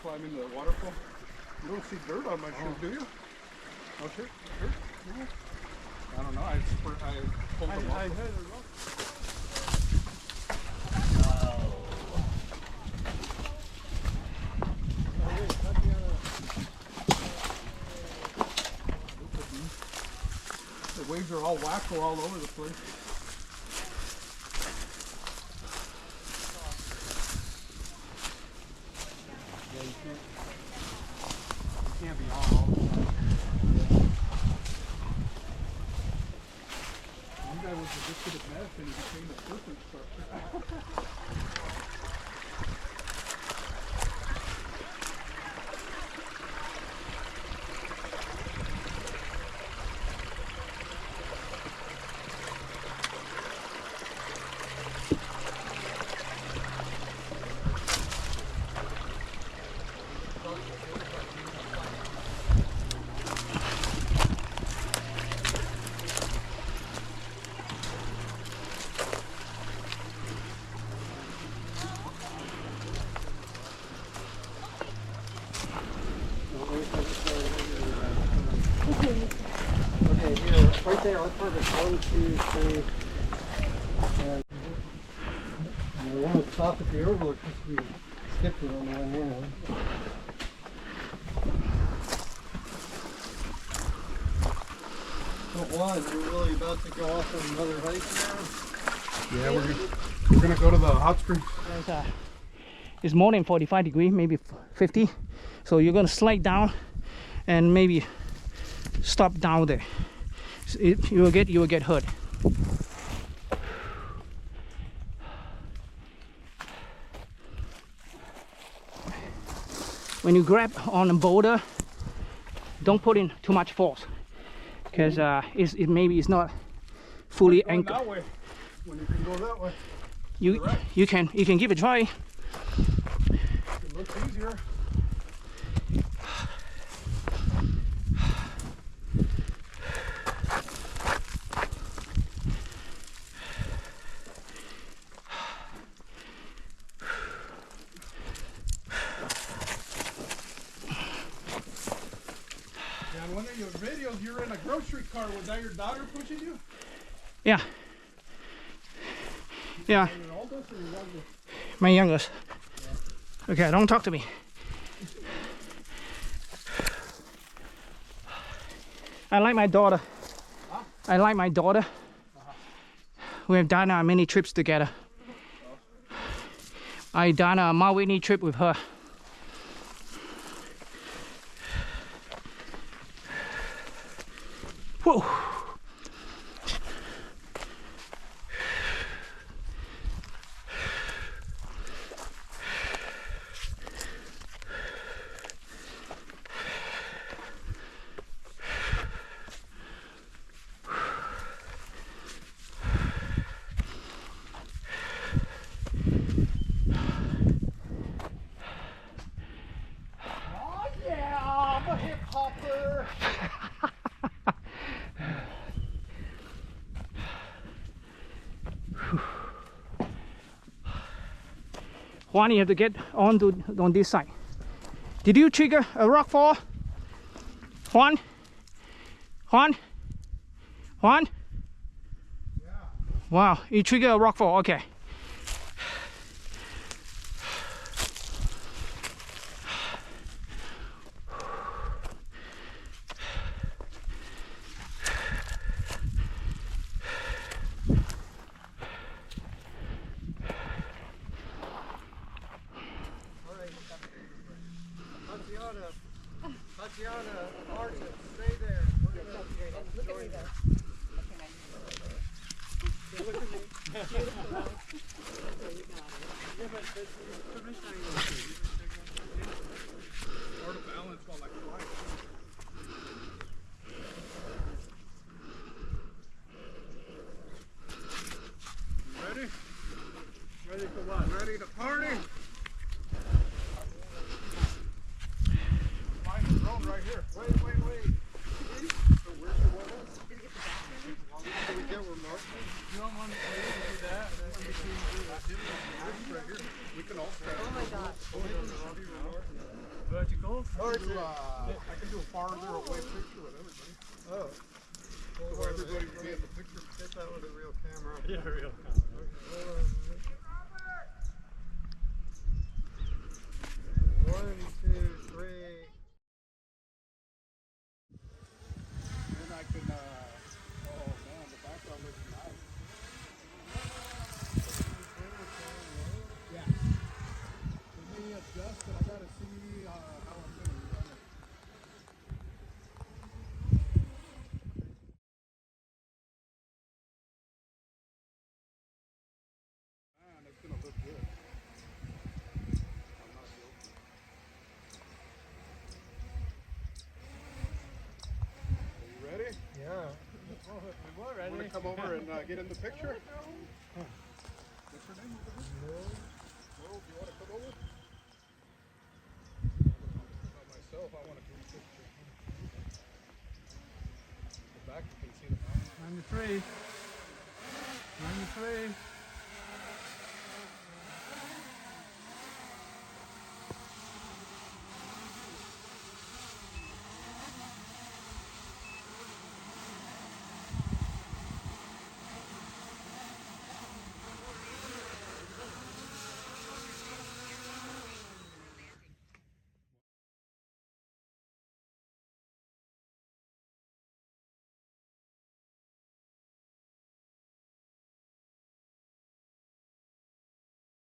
Climbing the waterfall. You don't see dirt on my shoes, do you? Oh, shit. Dirt? Yeah. I don't know. I pulled them off. The waves are all wacko all over the place. Can't be on all the time. One guy was addicted to meth and he became a surf instructor. Okay, here, right there, let's put it 1, 2, 3. And we want to stop at the overlook because we skipped it on the way in. So Juan, you're really about to go off on another hike now? Yeah, we're gonna go to the hot springs. It's more than 45 degrees, maybe 50. So you're gonna slide down and maybe stop down there. So you will get hurt. When you grab on a boulder, don't put in too much force, because maybe it's not fully anchored. That way, when you can go that way. You can give it a try. It looks easier. And one of your videos, you're in a grocery car. Was that your daughter pushing you? Yeah. Yeah. Your oldest or your youngest? My youngest. Yeah. Okay, don't talk to me. I like my daughter. Huh? I like my daughter. We have done many trips together. I done a Mount Whitney trip with her. Whoa. Oh yeah, I'm a hip hopper. Juan, you have to get on this side. Did you trigger a rock fall? Juan? Juan? Juan? Yeah. Wow, you triggered a rock fall, okay. Tatiana, Martin, stay there. We're gonna look at me though. Look at me. Hard to balance while I fly. Ready? Ready for what? Ready to party? real camera. One, two, three. Then I can, oh man, the background looks nice. Yeah. Let me adjust it. I gotta see how I'm gonna run it. Man, it's gonna look good. I'm not joking. Are you ready? Yeah. We were ready. Want to come over and get in the picture? What's your name? Will, do you want to come over? Not myself, I want to do a picture. The back, you can see the mountain. 93. 93.